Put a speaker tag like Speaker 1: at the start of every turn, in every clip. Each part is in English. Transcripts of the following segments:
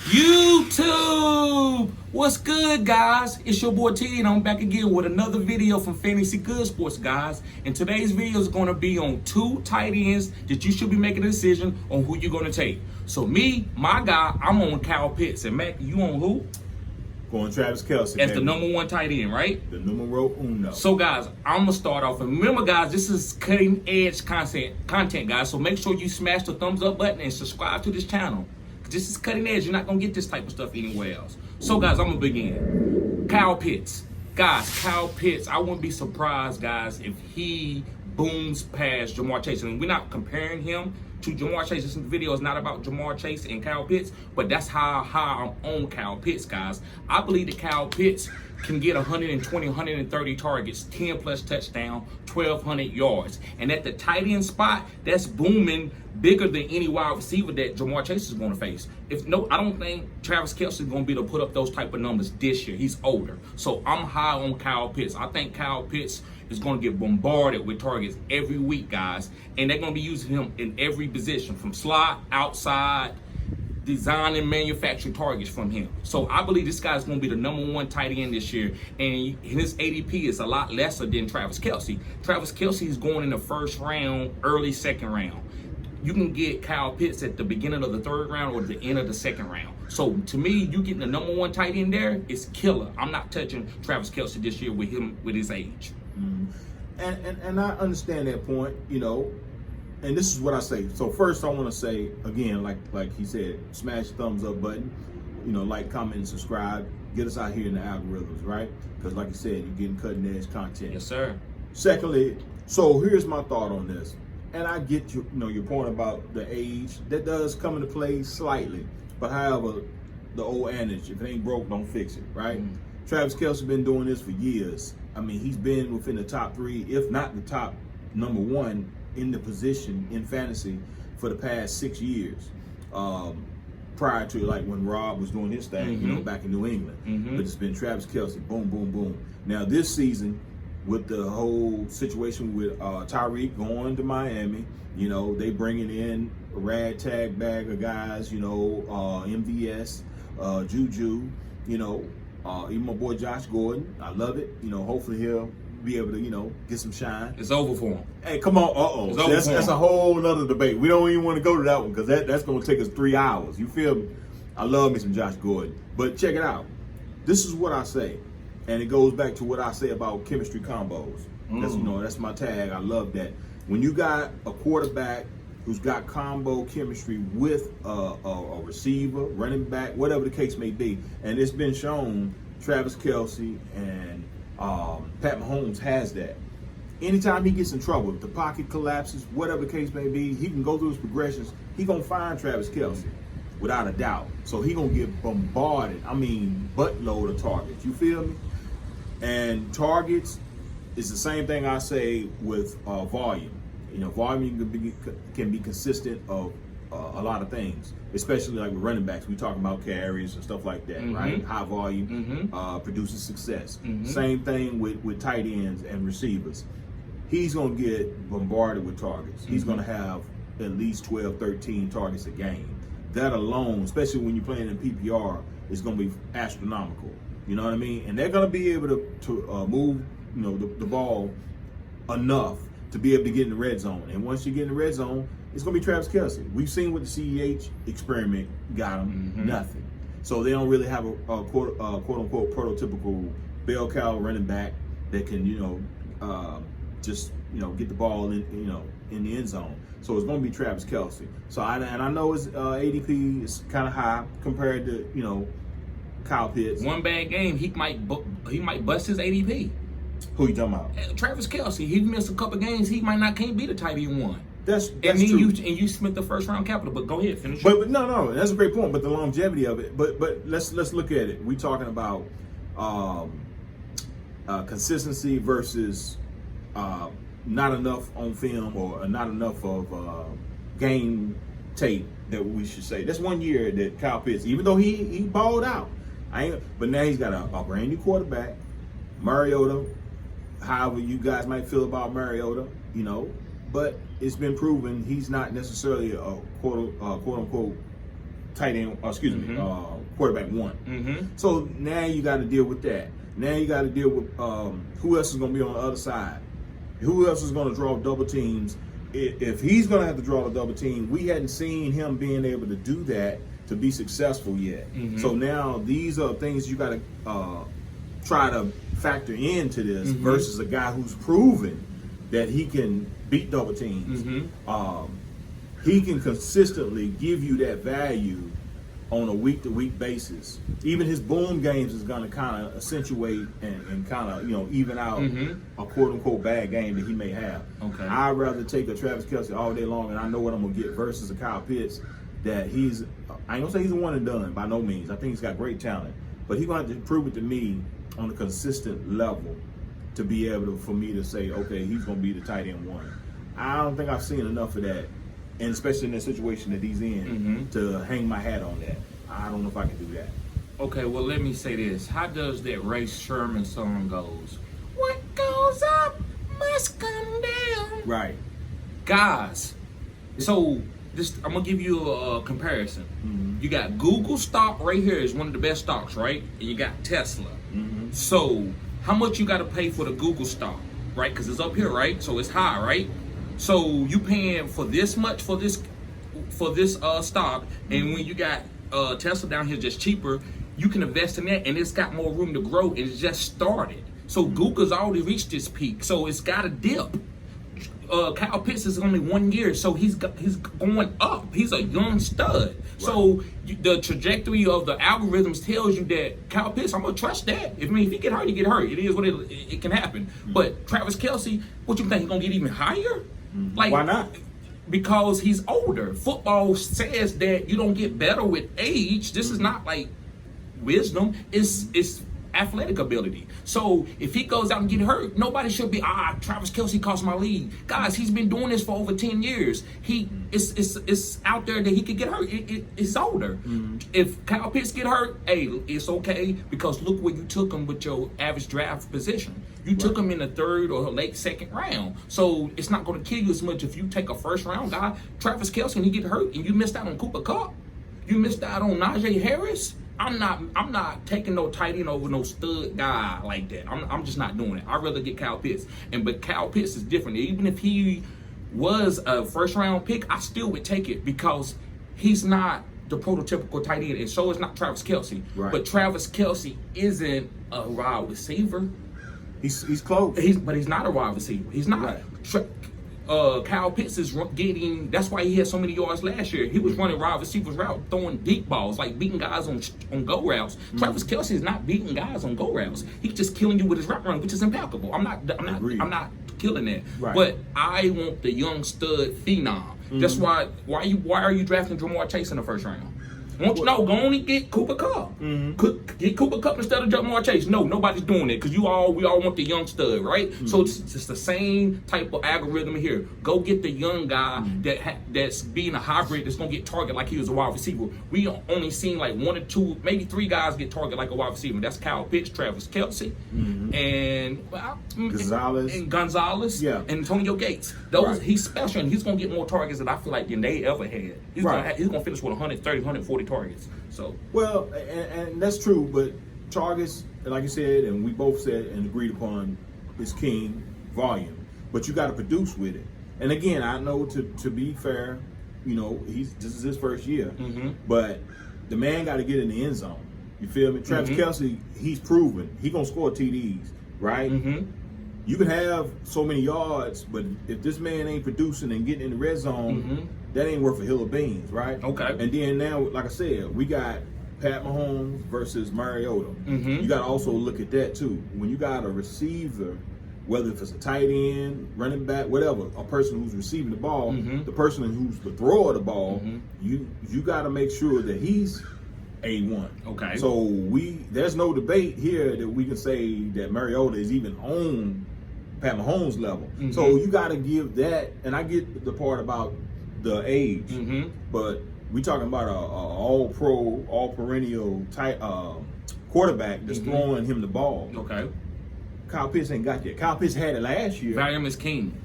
Speaker 1: YouTube! What's good, guys? It's your boy T, and I'm back again with another video from Fantasy Good Sports, guys. And today's video is going to be on two tight ends that you should be making a decision on who you're going to take. So me, my guy, I'm on Kyle Pitts. And Mac, you on who?
Speaker 2: Going Travis Kelce.
Speaker 1: That's the number one tight end, right?
Speaker 2: The numero uno.
Speaker 1: So, guys, I'm going to start off. And remember, guys, this is cutting-edge content, guys. So make sure you smash the thumbs up button and subscribe to this channel. This is cutting edge. You're not going to get this type of stuff anywhere else. So, guys, I'm going to begin. Kyle Pitts. Guys, Kyle Pitts, I wouldn't be surprised, guys, if he booms past Jamar Chase. And we're not comparing him to Jamar Chase. This video is not about Jamar Chase and Kyle Pitts, but that's how I'm on Kyle Pitts, guys. I believe that Kyle Pitts can get 120, 130 targets, 10 plus touchdown, 1,200 yards. And at the tight end spot, that's booming bigger than any wide receiver that Jamar Chase is going to face. I don't think Travis Kelce is going to be able to put up those type of numbers this year. He's older. So I'm high on Kyle Pitts. I think Kyle Pitts is going to get bombarded with targets every week, guys. And they're going to be using him in every position, from slot, outside, design and manufacture targets from him. So I believe this guy's going to be the number one tight end this year, and his ADP is a lot lesser than Travis Kelce. Travis Kelce is going in the first round, early second round. You can get Kyle Pitts at the beginning of the third round or the end of the second round. So to me, you getting the number one tight end there is killer. I'm not touching Travis Kelce this year with his age.
Speaker 2: Mm-hmm. And I understand that point, and this is what I say. So first, I want to say again, like he said, smash the thumbs up button, like, comment, and subscribe. Get us out here in the algorithms, right? Because like you said, you're getting cutting edge content.
Speaker 1: Yes, sir.
Speaker 2: Secondly, so here's my thought on this, and I get your point about the age that does come into play slightly, but however, the old adage, if it ain't broke, don't fix it, right? Mm-hmm. Travis Kelce been doing this for years. I mean, he's been within the top three, if not the top number one in the position in fantasy for the past 6 years. Prior to like when Rob was doing his thing, back in New England. Mm-hmm. But it's been Travis Kelce, boom, boom, boom. Now this season, with the whole situation with Tyreek going to Miami, they bringing in a ragtag bag of guys, MVS, Juju, even my boy Josh Gordon. I love it. Hopefully he'll be able to, get some shine.
Speaker 1: It's over for him.
Speaker 2: Hey, come on. That's a whole other debate. We don't even want to go to that one because that's going to take us 3 hours. You feel me? I love me some Josh Gordon. But check it out. This is what I say. And it goes back to what I say about chemistry combos. That's my tag. I love that. When you got a quarterback who's got combo chemistry with a receiver, running back, whatever the case may be, and it's been shown Travis Kelce and Pat Mahomes has that. Anytime he gets in trouble, if the pocket collapses, whatever the case may be, he can go through his progressions. He gonna find Travis Kelce, without a doubt. So he gonna get bombarded. I mean, buttload of targets. You feel me? And targets is the same thing I say with volume. Volume can be consistent of a lot of things, especially like with running backs. We talking about carries and stuff like that, right? High volume produces success. Same thing with tight ends and receivers. He's going to get bombarded with targets. He's going to have at least 12, 13 targets a game. That alone, especially when you're playing in PPR, is going to be astronomical. You know what I mean? And they're going to be able to move the ball enough to be able to get in the red zone. And once you get in the red zone, it's going to be Travis Kelce. We've seen what the CEH experiment got him, nothing. So they don't really have a quote-unquote prototypical bell cow running back that can, just, get the ball in the end zone. So it's going to be Travis Kelce. So I know his ADP is kind of high compared to, Kyle Pitts.
Speaker 1: One bad game, he might bust his ADP.
Speaker 2: Who you talking about?
Speaker 1: Travis Kelce. He missed a couple games. He can't be the tight end one.
Speaker 2: That's
Speaker 1: true. You spent the first round capital. But go ahead, finish.
Speaker 2: But no, that's a great point. But the longevity of it. But let's look at it. We talking about consistency versus not enough on film or not enough of game tape that we should say. That's 1 year that Kyle Pitts, even though he balled out, but now he's got a brand new quarterback, Mariota. However you guys might feel about Mariota, but it's been proven he's not necessarily a quote unquote tight end, quarterback one.
Speaker 1: Mm-hmm.
Speaker 2: So now you got to deal with that. Now you got to deal with who else is going to be on the other side. Who else is going to draw double teams? If he's going to have to draw a double team, we hadn't seen him being able to do that to be successful yet.
Speaker 1: Mm-hmm.
Speaker 2: So now these are things you got to try to factor into this
Speaker 1: mm-hmm.
Speaker 2: versus a guy who's proven that he can beat double teams.
Speaker 1: Mm-hmm.
Speaker 2: He can consistently give you that value on a week-to-week basis. Even his boom games is going to kind of accentuate and kind of, even out
Speaker 1: mm-hmm.
Speaker 2: a quote-unquote bad game that he may have.
Speaker 1: Okay.
Speaker 2: I'd rather take a Travis Kelce all day long, and I know what I'm going to get versus a Kyle Pitts that he's, I ain't going to say he's a one and done by no means. I think he's got great talent. But he's going to have to prove it to me on a consistent level to be able for me to say, okay, he's going to be the tight end one. I don't think I've seen enough of that. And especially in the situation that he's in,
Speaker 1: mm-hmm.
Speaker 2: to hang my hat on that. I don't know if I can do that.
Speaker 1: Okay, well, let me say this. How does that Ray Sherman song goes? What goes up must come down.
Speaker 2: Right.
Speaker 1: Guys, so I'm going to give you a comparison.
Speaker 2: Mm-hmm.
Speaker 1: You got Google stock right here is one of the best stocks, right? And you got Tesla.
Speaker 2: Mm-hmm.
Speaker 1: So how much you got to pay for the Google stock, right? Because it's up here, right? So it's high, right? So you paying for this much for this stock, and when you got Tesla down here just cheaper, you can invest in that, and it's got more room to grow, and it's just started. So Google's already reached this peak, so it's got a dip. Kyle Pitts is only 1 year, so he's going up. He's a young stud. Right. So the trajectory of the algorithms tells you that Kyle Pitts, I'm gonna trust that. If he get hurt, he get hurt. It is what it can happen. Mm-hmm. But Travis Kelce, what you think he's gonna get even higher?
Speaker 2: Mm-hmm. Like, why not?
Speaker 1: Because he's older. Football says that you don't get better with age. This is not like wisdom. It's athletic ability. So if he goes out and get hurt, nobody should be Travis Kelce cost my league. Guys, he's been doing this for over 10 years. It's out there that he could get hurt. It's older. Mm-hmm. If Kyle Pitts get hurt, hey, it's okay, because look where you took him with your average draft position. You took him in the third or late second round. So it's not going to kill you as much if you take a first round guy. Travis Kelce, and he get hurt, and you missed out on Cooper Kupp. You missed out on Najee Harris. I'm not taking no tight end over no stud guy like that. I'm just not doing it. I'd rather get Kyle Pitts. But Kyle Pitts is different. Even if he was a first round pick, I still would take it, because he's not the prototypical tight end, and so is not Travis Kelce. Right. But Travis Kelce isn't a wide receiver.
Speaker 2: He's close.
Speaker 1: But he's not a wide receiver. He's not. Right. Kyle Pitts is getting, that's why he had so many yards last year. He was running wide receivers route, throwing deep balls, like beating guys on go routes. Mm-hmm. Travis Kelce is not beating guys on go routes. He's just killing you with his route run, which is impeccable. I'm not killing that. Right. But I want the young stud phenom. Mm-hmm. That's why are you drafting Jamar Chase in the first round? Won't you know? Go on and get Cooper Kupp. Mm-hmm. Get Cooper Kupp instead of Jamar Chase. No, nobody's doing it, because we all want the young stud, right? Mm-hmm. So it's just the same type of algorithm here. Go get the young guy that's being a hybrid, that's gonna get target like he was a wide receiver. We only seen like 1 or 2, maybe 3 guys get target like a wide receiver. That's Kyle Pitts, Travis Kelce, and Gonzalez, and Antonio Gates. Those he's special, and he's gonna get more targets than I feel like than they ever had. He's gonna finish with 130, 140 targets. So
Speaker 2: and that's true, but targets, like you said, and we both said and agreed upon, is king, volume. But you got to produce with it. And again, I know to be fair, this is his first year, but the man got to get in the end zone. You feel me? Travis Kelce, he's proven he gonna score TDs, right? You can have so many yards, but if this man ain't producing and getting in the red zone, that ain't worth a hill of beans, right?
Speaker 1: Okay.
Speaker 2: And then now, like I said, we got Pat Mahomes versus Mariota. You got to also look at that too. When you got a receiver, whether if it's a tight end, running back, whatever, a person who's receiving the ball, the person who's the thrower of the ball, you got to make sure that he's A1. Okay. So there's no debate here that we can say that Mariota is even on Pat Mahomes level. So you got to give that, and I get the part about the age, but we talking about a all-pro, all-perennial type quarterback that's throwing him the ball.
Speaker 1: Okay.
Speaker 2: Kyle Pitts ain't got that. Kyle Pitts had it last year.
Speaker 1: Volume is king.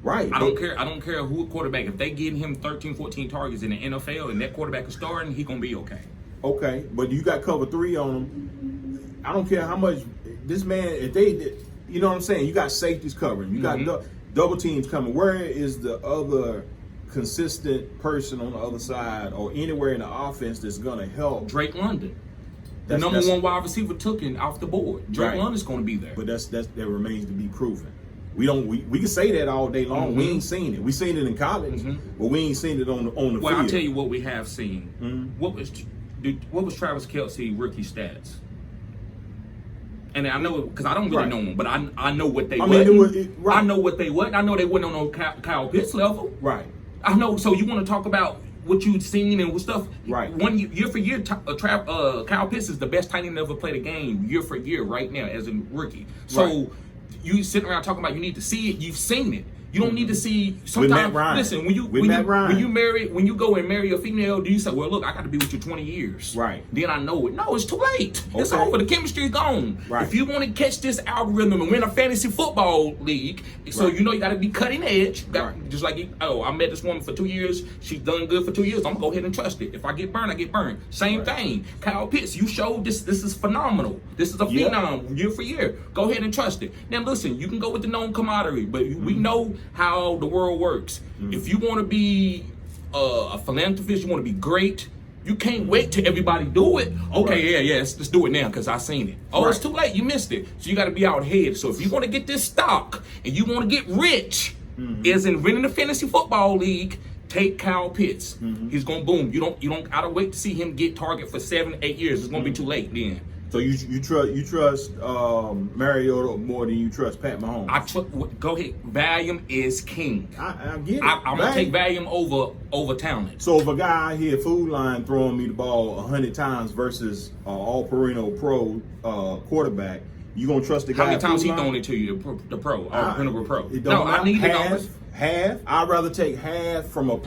Speaker 2: Right.
Speaker 1: I don't care who quarterback. If they give him 13, 14 targets in the NFL and that quarterback is starting, he gonna be okay.
Speaker 2: Okay, but you got cover 3 on him. I don't care how much this man. If they, you know what I'm saying. You got safeties covering. You got double teams coming. Where is the other consistent person on the other side or anywhere in the offense that's gonna help?
Speaker 1: Drake London. The number 1 wide receiver took him off the board. Drake London's going to be there.
Speaker 2: But that remains to be proven. We can say that all day long. We ain't seen it. We seen it in college, but we ain't seen it on the field.
Speaker 1: Well, I'll tell you what we have seen. What was Travis Kelce rookie stats? And I know because I don't really know them, but I know what they. I know what they what. I know they wasn't on no Kyle Pitts level.
Speaker 2: Right.
Speaker 1: I know. So you want to talk about what you've seen and what stuff.
Speaker 2: Right.
Speaker 1: Year for year, Kyle Pitts is the best tight end ever played a game year for year right now as a rookie. So you sitting around talking about you need to see it. You've seen it. You don't need to see. Sometimes, listen, when you go and marry a female, do you say, "Well, look, I got to be with you 20 years"?
Speaker 2: Right.
Speaker 1: Then I know it. No, it's too late. It's over. The chemistry is gone. Right. If you want to catch this algorithm and win a fantasy football league, so you know you got to be cutting edge. Just like I met this woman for 2 years. She's done good for 2 years. I'm gonna go ahead and trust it. If I get burned, I get burned. Same thing. Kyle Pitts, you showed this. This is phenomenal. This is a phenom year for year. Go ahead and trust it. Now listen, you can go with the known commodity, but we know how the world works. If you want to be a philanthropist, you want to be great, you can't wait till everybody do it. Okay, let's do it now because I seen it. It's too late. You missed it. So you got to be out ahead. So if you want to get this stock and you want to get rich, as in winning the fantasy football league, take Kyle Pitts. He's gonna boom. You don't gotta wait to see him get target for 7, 8 years. It's gonna be too late then.
Speaker 2: So you trust Mariota more than you trust Pat Mahomes?
Speaker 1: Go ahead. Volume is king.
Speaker 2: I get it.
Speaker 1: I'm gonna take volume over talent.
Speaker 2: So if a guy here Food Line throwing me the ball 100 times versus all perennial pro quarterback, you gonna trust the guy?
Speaker 1: How many times he thrown it to you? The pro, perennial pro.
Speaker 2: No, I need half. I'd rather take half from a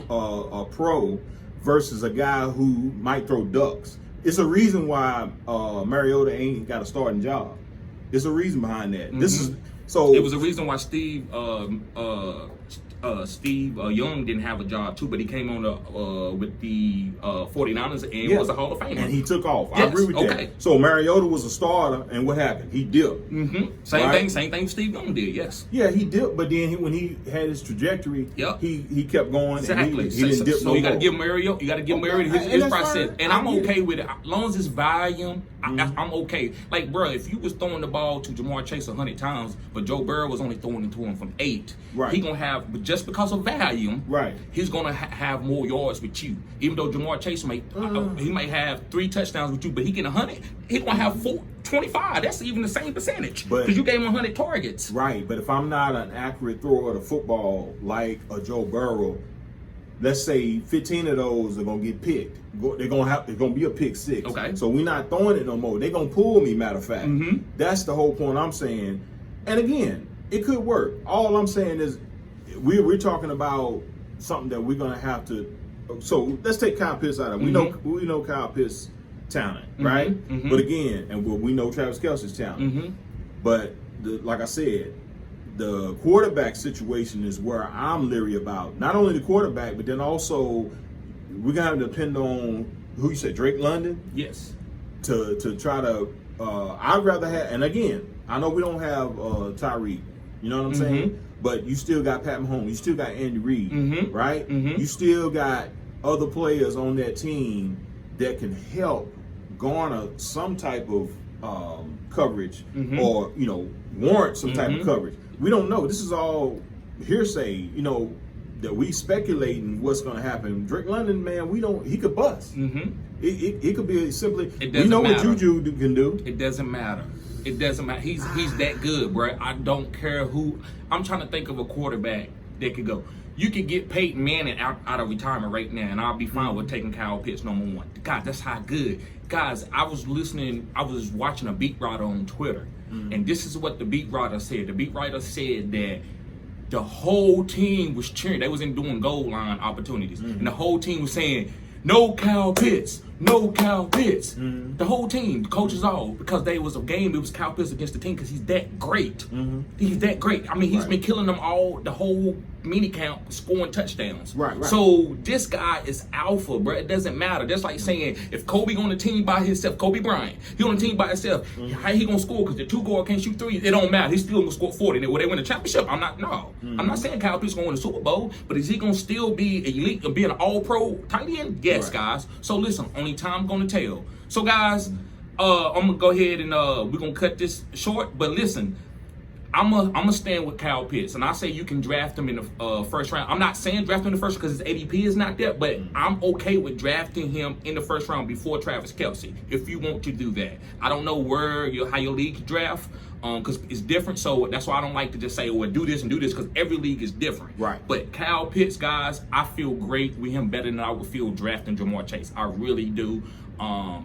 Speaker 2: pro versus a guy who might throw ducks. It's a reason why Mariota ain't got a starting job. There's a reason behind that. This is so.
Speaker 1: It was a reason why Steve Young didn't have a job too, but he came on with the 49ers and was a Hall of Famer.
Speaker 2: And he took off. Yes. I agree with that. So Mariota was a starter, and what happened? He dipped.
Speaker 1: Same thing Steve Young did, yes.
Speaker 2: Yeah, he dipped, but then when he had his trajectory, he kept going.
Speaker 1: Exactly.
Speaker 2: And he didn't dip
Speaker 1: so you got to give Mariota, his process. And I'm okay with it. As long as it's volume, I'm okay. Like, bro, if you was throwing the ball to Jamar Chase 100 times, but Joe Burrow was only throwing it to him from 8, he going to have, just because of volume, he's going to have more yards with you. Even though Jamar Chase he might have 3 touchdowns with you, but he get 100, he going to have 25. That's even the same percentage because you gave him 100 targets.
Speaker 2: Right, but if I'm not an accurate thrower of the football like a Joe Burrow, let's say 15 of those are going to get picked. It's going to be a pick 6.
Speaker 1: Okay.
Speaker 2: So we're not throwing it no more. They're going to pull me, matter of fact. That's the whole point I'm saying. And again, it could work. All I'm saying is we're talking about something that we're going to have to. So let's take Kyle Pitts out of it. We know Kyle Pitts' talent, right? But again, and we know Travis Kelce's talent. But like I said, the quarterback situation is where I'm leery about. Not only the quarterback, but then also we're going to depend on who you said, Drake London?
Speaker 1: Yes.
Speaker 2: To try to, I'd rather have, and again, I know we don't have Tyreek, you know what I'm saying? But you still got Pat Mahomes, you still got Andy Reid, right? You still got other players on that team that can help garner some type of coverage or, warrant some type of coverage. We don't know. This is all hearsay, that we speculating what's going to happen. Drake London, man, he could bust. It could be simply, we know what Juju can do.
Speaker 1: It doesn't matter. It doesn't matter. He's that good, bro. I don't care who. I'm trying to think of a quarterback that could go. You could get Peyton Manning out of retirement right now, and I'll be fine with taking Kyle Pitts number 1. God, that's how good. Guys, I was watching a beat writer on Twitter, and this is what the beat writer said. The beat writer said that the whole team was cheering. They wasn't doing goal line opportunities, and the whole team was saying, "No Kyle Pitts, no Kyle Pitts. The whole team, the coaches all, because they was a game, it was Kyle Pitts against the team because he's that great. He's that great. I mean, he's been killing them all, the whole mini camp, scoring touchdowns.
Speaker 2: Right.
Speaker 1: So this guy is alpha, bro. It doesn't matter. That's like saying if Kobe on the team by himself, Kobe Bryant, he on the team by himself, how he gonna score? Because the two guard can't shoot threes. It don't matter. He's still gonna score 40. Will they win the championship? I'm not saying Kyle Pitts gonna win the Super Bowl, but is he gonna still be elite and be an all-pro tight end? Yes, guys. So listen, only time gonna tell. So guys, I'm gonna go ahead and we're gonna cut this short. But listen, I'm gonna stand with Kyle Pitts, and I say you can draft him in the first round. I'm not saying draft him in the first because his ADP is not there, but I'm okay with drafting him in the first round before Travis Kelce if you want to do that. I don't know how your league draft, because it's different. So that's why I don't like to just say, well, do this and do this, because every league is different.
Speaker 2: Right.
Speaker 1: But Kyle Pitts, guys, I feel great with him, better than I would feel drafting Jamar Chase. I really do.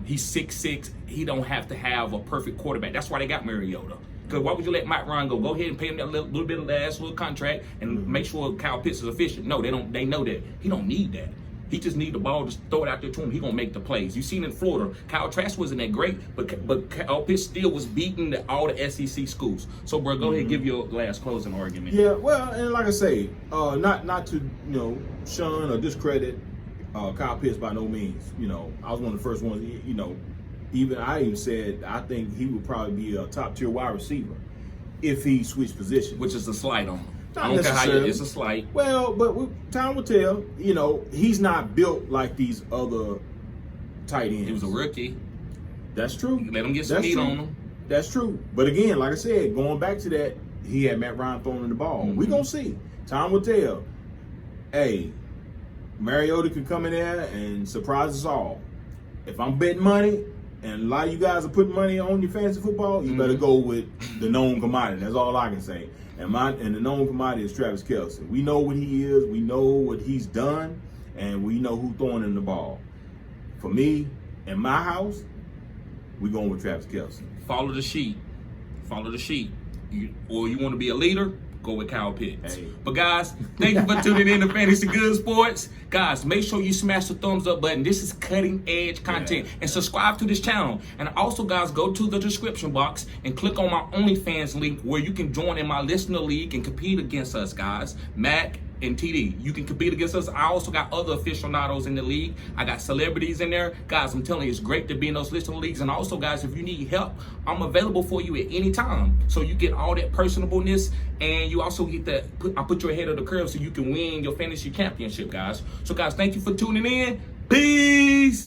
Speaker 1: He's 6'6". He don't have to have a perfect quarterback. That's why they got Mariota. Because why would you let Mike Ryan go? Go ahead and pay him that little bit of last little contract and make sure Kyle Pitts is efficient. No, they don't. They know that he don't need that. He just need the ball, just throw it out there to him. He gonna make the plays. You seen in Florida, Kyle Trask wasn't that great, but Kyle Pitts still was beating all the SEC schools. So, bro, go ahead and give your last closing argument.
Speaker 2: Yeah, well, and like I say, not to shun or discredit Kyle Pitts by no means. I was one of the first ones. I even said I think he would probably be a top tier wide receiver if he switched positions,
Speaker 1: which is a slight on him.
Speaker 2: I don't care how
Speaker 1: it's a slight.
Speaker 2: Well, but time will tell. He's not built like these other tight ends.
Speaker 1: He was a rookie.
Speaker 2: That's true.
Speaker 1: Let him get some meat on him.
Speaker 2: That's true. But again, like I said, going back to that, he had Matt Ryan throwing in the ball. We're gonna see. Time will tell. Hey, Mariota could come in there and surprise us all. If I'm betting money, and a lot of you guys are putting money on your fantasy football, you better go with the known commodity. That's all I can say. And the known commodity is Travis Kelce. We know what he is. We know what he's done. And we know who's throwing him the ball. For me, in my house, we're going with Travis Kelce.
Speaker 1: Follow the sheet. Follow the sheet. You want to be a leader? Go with Kyle Pitts.
Speaker 2: Hey.
Speaker 1: But guys, thank you for tuning in to Fantasy Good Sports. Guys, make sure you smash the thumbs up button. This is cutting edge content. And subscribe to this channel. And also, guys, go to the description box and click on my OnlyFans link where you can join in my listener league and compete against us, guys. Mac and TD. You can compete against us. I also got other aficionados in the league. I got celebrities in there. Guys, I'm telling you, it's great to be in those listener leagues. And also, guys, if you need help, I'm available for you at any time. So you get all that personableness, and you also get that, I put you ahead of the curve so you can win your fantasy championship, guys. So, guys, thank you for tuning in. Peace.